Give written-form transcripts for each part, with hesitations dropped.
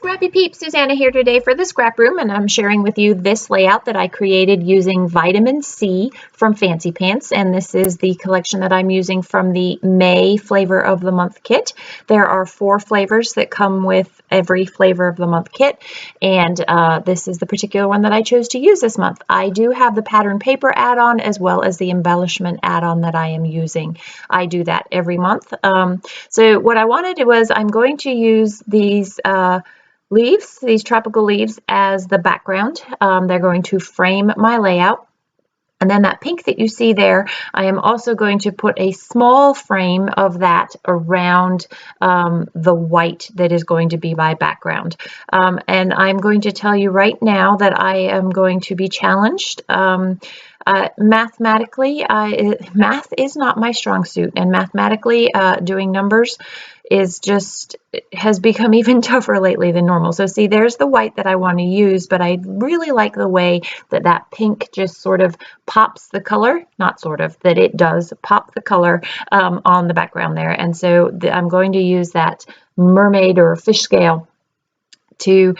Scrappy peeps, Suzanna here today for the Scrap Room, and I'm sharing with you this layout that I created using vitamin C from Fancy Pants, and this is the collection that I'm using from the May Flavor of the Month kit. There are 4 flavors that come with every Flavor of the Month kit, and this is the particular one that I chose to use this month. I do have the pattern paper add-on as well as the embellishment add-on that I am using. I do that every month. So what I wanted was I'm going to use these leaves, these tropical leaves, as the background. They're going to frame my layout. And then that pink that you see there, I am also going to put a small frame of that around the white that is going to be my background. And I'm going to tell you right now that I am going to be challenged. Mathematically, math is not my strong suit, and mathematically doing numbers has become even tougher lately than normal. So see, there's the white that I want to use, but I really like the way that that pink just sort of pops the color, not sort of, that it does pop the color on the background there. And so I'm going to use that mermaid or fish scale to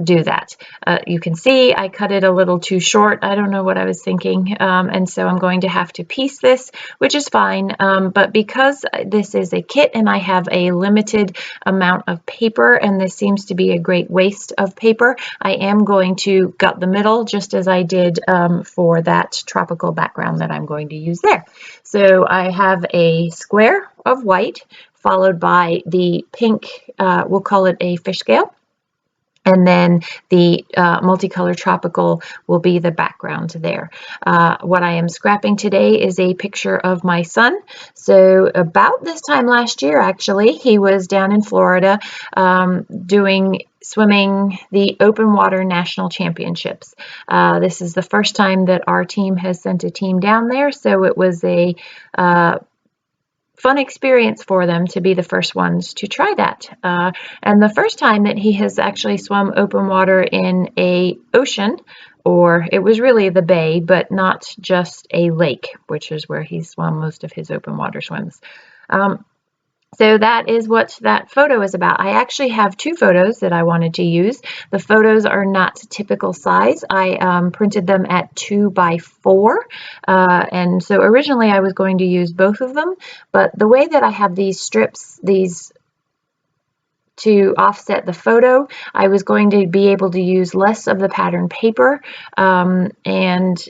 do that. You can see I cut it a little too short. I don't know what I was thinking, and so I'm going to have to piece this, which is fine, but because this is a kit and I have a limited amount of paper and this seems to be a great waste of paper, I am going to gut the middle just as I did for that tropical background that I'm going to use there. So I have a square of white followed by the pink, we'll call it a fish scale. And then the multicolor tropical will be the background there. What I am scrapping today is a picture of my son. So about this time last year, actually, he was down in Florida swimming the open water national championships. This is the first time that our team has sent a team down there. So it was a fun experience for them to be the first ones to try that. And the first time that he has actually swum open water in a ocean, or it was really the bay, but not just a lake, which is where he swum most of his open water swims. So that is what that photo is about. I actually have 2 photos that I wanted to use. The photos are not typical size. I printed them at 2 by 4. And so originally I was going to use both of them, but the way that I have these strips, to offset the photo, I was going to be able to use less of the pattern paper, and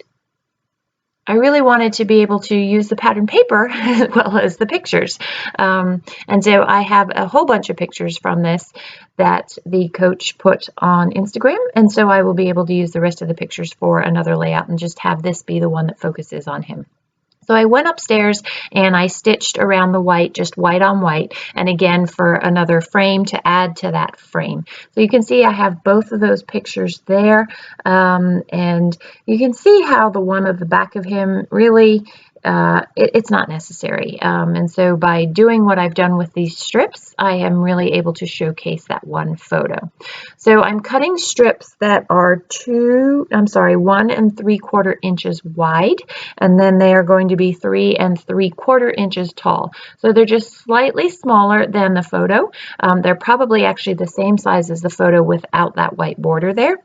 I really wanted to be able to use the pattern paper as well as the pictures. And so I have a whole bunch of pictures from this that the coach put on Instagram. And so I will be able to use the rest of the pictures for another layout and just have this be the one that focuses on him. So I went upstairs and I stitched around the white, just white on white, and again for another frame to add to that frame. So you can see I have both of those pictures there, and you can see how the one at the back of him really, it's not necessary. And so by doing what I've done with these strips, I am really able to showcase that one photo. So I'm cutting strips that are 1 3/4 inches wide, and then they are going to be 3 3/4 inches tall. So they're just slightly smaller than the photo. They're probably actually the same size as the photo without that white border there.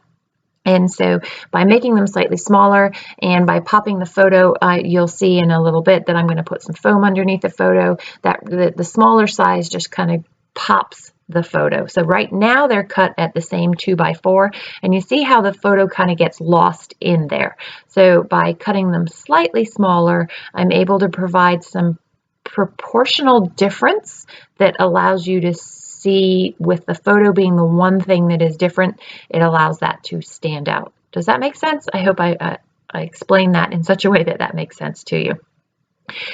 And so by making them slightly smaller and by popping the photo, you'll see in a little bit that I'm going to put some foam underneath the photo, that the smaller size just kind of pops the photo. So right now they're cut at the same 2 by 4, and you see how the photo kind of gets lost in there. So by cutting them slightly smaller, I'm able to provide some proportional difference that allows you to see, with the photo being the one thing that is different, it allows that to stand out. Does that make sense? I hope I explained that in such a way that that makes sense to you.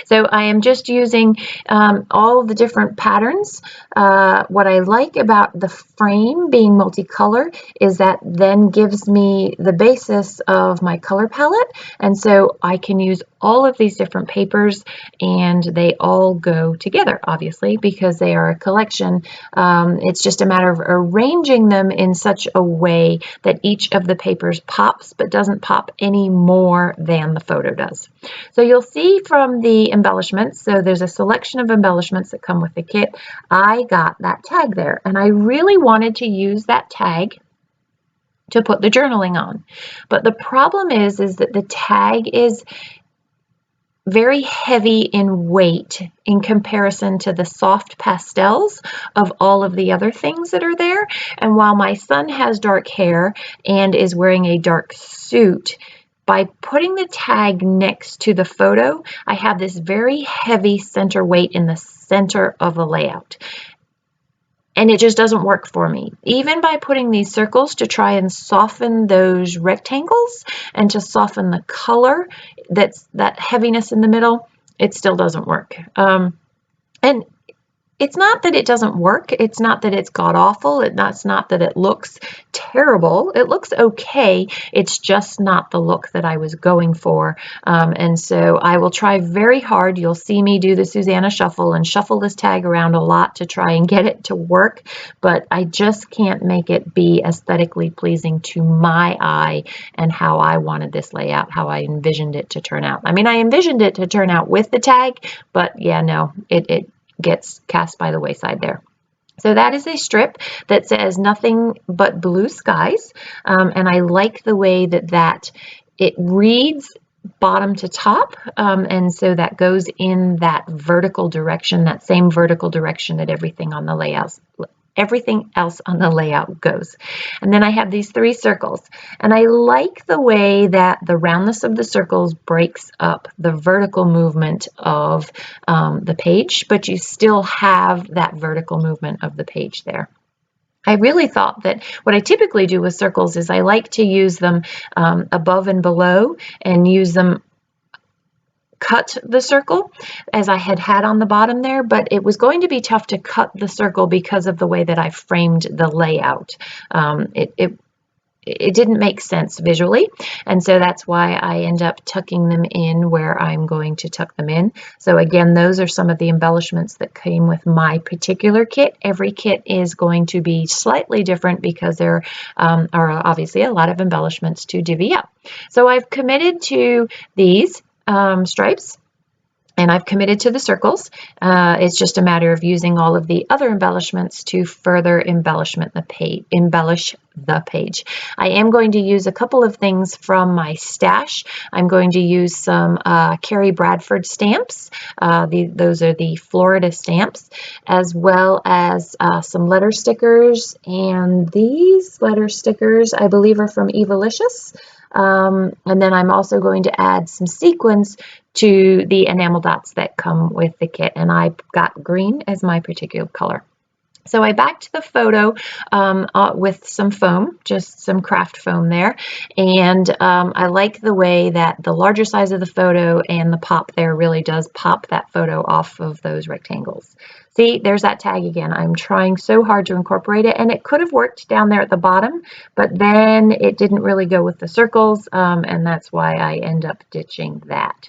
So I am just using all of the different patterns. What I like about the frame being multicolor is that then gives me the basis of my color palette, and so I can use all of these different papers and they all go together, obviously, because they are a collection. It's just a matter of arranging them in such a way that each of the papers pops but doesn't pop any more than the photo does. So you'll see from the embellishments, so there's a selection of embellishments that come with the kit, I got that tag there, and I really wanted to use that tag to put the journaling on. But the problem is that the tag is very heavy in weight in comparison to the soft pastels of all of the other things that are there. And while my son has dark hair and is wearing a dark suit, by putting the tag next to the photo, I have this very heavy center weight in the center of the layout. And it just doesn't work for me. Even by putting these circles to try and soften those rectangles and to soften the color, that heaviness in the middle, it still doesn't work. And it's not that it doesn't work. It's not that it's god-awful. It's not that it looks terrible. It looks okay. It's just not the look that I was going for. And so I will try very hard. You'll see me do the Suzanna shuffle and shuffle this tag around a lot to try and get it to work, but I just can't make it be aesthetically pleasing to my eye and how I wanted this layout, how I envisioned it to turn out. I mean, I envisioned it to turn out with the tag, but yeah, no, it gets cast by the wayside there. So that is a strip that says nothing but blue skies, and I like the way that it reads bottom to top, and so that goes in that vertical direction, that same vertical direction that everything else on the layout goes. And then I have these 3 circles, and I like the way that the roundness of the circles breaks up the vertical movement of the page, but you still have that vertical movement of the page there. I really thought that what I typically do with circles is I like to use them above and below and use them cut the circle as I had on the bottom there, but it was going to be tough to cut the circle because of the way that I framed the layout. It didn't make sense visually, and so that's why I end up tucking them in where I'm going to tuck them in. So again, those are some of the embellishments that came with my particular kit. Every kit is going to be slightly different because there are obviously a lot of embellishments to divvy up. So I've committed to these stripes, and I've committed to the circles. It's just a matter of using all of the other embellishments to further embellish the page. I am going to use a couple of things from my stash. I'm going to use some Carrie Bradford stamps. Those are the Florida stamps, as well as some letter stickers. And these letter stickers, I believe, are from Evalicious. And then I'm also going to add some sequins to the enamel dots that come with the kit, and I got green as my particular color. So I backed the photo with some foam, just some craft foam there, and I like the way that the larger size of the photo and the pop there really does pop that photo off of those rectangles. See, there's that tag again. I'm trying so hard to incorporate it, and it could have worked down there at the bottom, but then it didn't really go with the circles, and that's why I end up ditching that.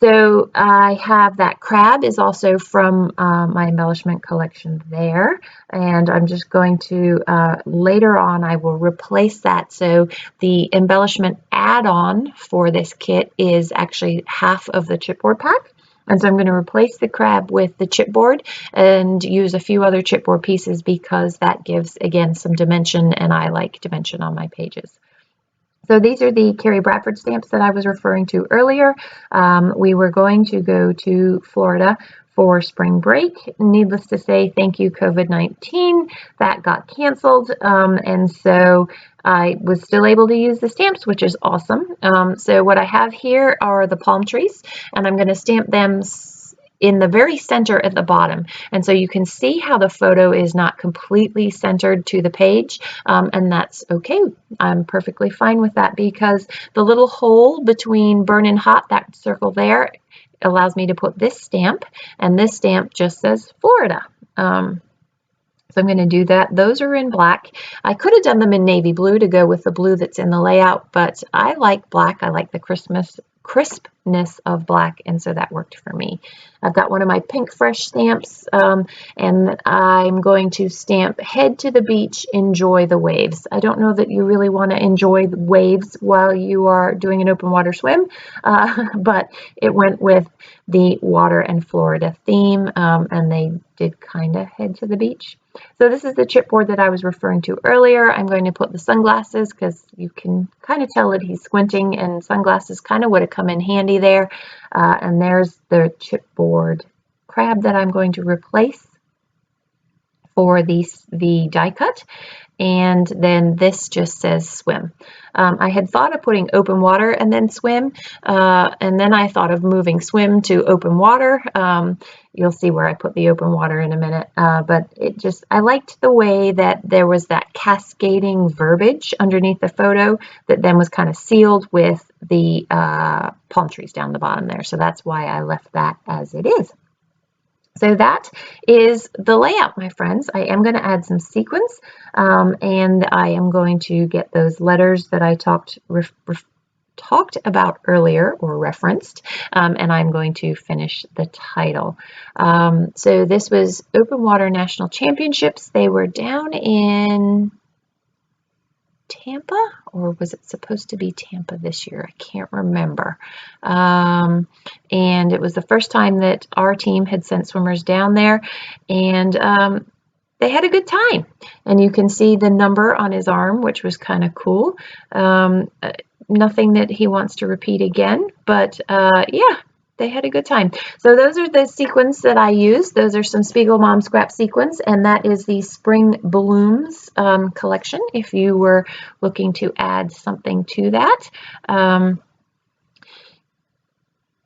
So I have that crab is also from my embellishment collection there, and I'm just going to, later on, I will replace that. So the embellishment add-on for this kit is actually half of the chipboard pack. And so I'm going to replace the crab with the chipboard and use a few other chipboard pieces because that gives, again, some dimension, and I like dimension on my pages. So these are the Carrie Bradford stamps that I was referring to earlier. We were going to go to Florida for spring break. Needless to say, thank you, COVID-19. That got canceled, and so I was still able to use the stamps, which is awesome. So what I have here are the palm trees, and I'm going to stamp them in the very center at the bottom. And so you can see how the photo is not completely centered to the page, and that's okay. I'm perfectly fine with that because the little hole between burn and hot, that circle there, allows me to put this stamp, and this stamp just says Florida. So I'm going to do that. Those are in black. I could have done them in navy blue to go with the blue that's in the layout, but I like black. I like the crisp lightness of black, and so that worked for me. I've got one of my Pink Fresh stamps, and I'm going to stamp head to the beach, enjoy the waves. I don't know that you really want to enjoy the waves while you are doing an open water swim, but it went with the water and Florida theme, and they did kind of head to the beach. So this is the chipboard that I was referring to earlier. I'm going to put the sunglasses because you can kind of tell that he's squinting, and sunglasses kind of would have come in handy there. And there's the chipboard crab that I'm going to replace for the die cut. And then this just says swim. I had thought of putting open water and then swim, and then I thought of moving swim to open water. You'll see where I put the open water in a minute, but I liked the way that there was that cascading verbiage underneath the photo that then was kind of sealed with the palm trees down the bottom there. So that's why I left that as it is. So that is the layout, my friends. I am going to add some sequins, and I am going to get those letters that I talked about earlier or referenced, and I'm going to finish the title. So this was Open Water National Championships. They were down in Tampa, or was it supposed to be Tampa this year? I can't remember. And it was the first time that our team had sent swimmers down there, and they had a good time. And you can see the number on his arm, which was kind of cool. Nothing that he wants to repeat again, but yeah, they had a good time. So those are the sequins that I use. Those are some Spiegel Mom Scrap sequins, and that is the Spring Blooms collection if you were looking to add something to that.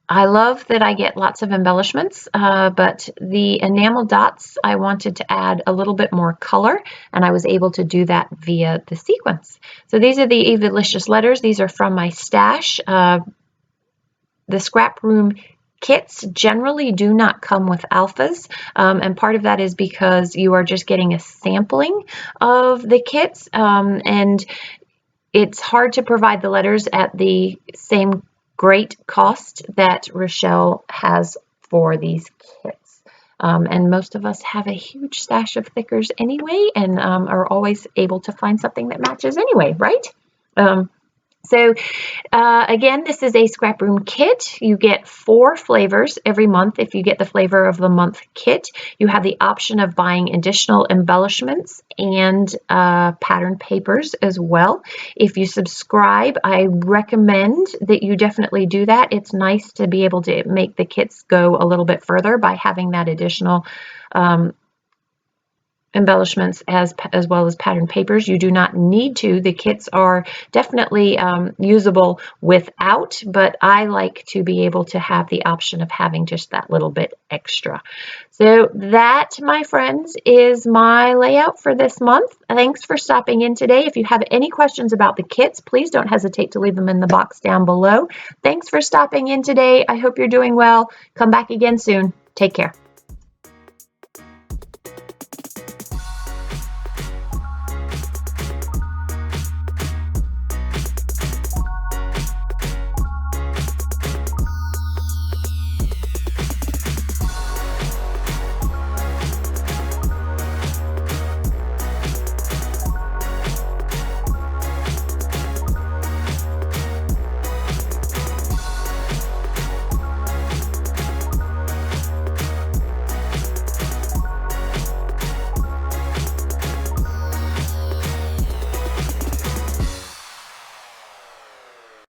I love that I get lots of embellishments, but the enamel dots, I wanted to add a little bit more color, and I was able to do that via the sequins. So these are the Evalicious letters. These are from my stash. The ScrapRoom kits generally do not come with alphas, and part of that is because you are just getting a sampling of the kits, and it's hard to provide the letters at the same great cost that Rochelle has for these kits. And most of us have a huge stash of thickers anyway, and are always able to find something that matches anyway, right? So again, this is a ScrapRoom kit. You get 4 flavors every month. If you get the flavor of the month kit, you have the option of buying additional embellishments and pattern papers as well. If you subscribe, I recommend that you definitely do that. It's nice to be able to make the kits go a little bit further by having that additional embellishments as well as pattern papers. You do not need to. The kits are definitely usable without, but I like to be able to have the option of having just that little bit extra. So that, my friends, is my layout for this month. Thanks for stopping in today. If you have any questions about the kits, please don't hesitate to leave them in the box down below. Thanks for stopping in today. I hope you're doing well. Come back again soon. Take care.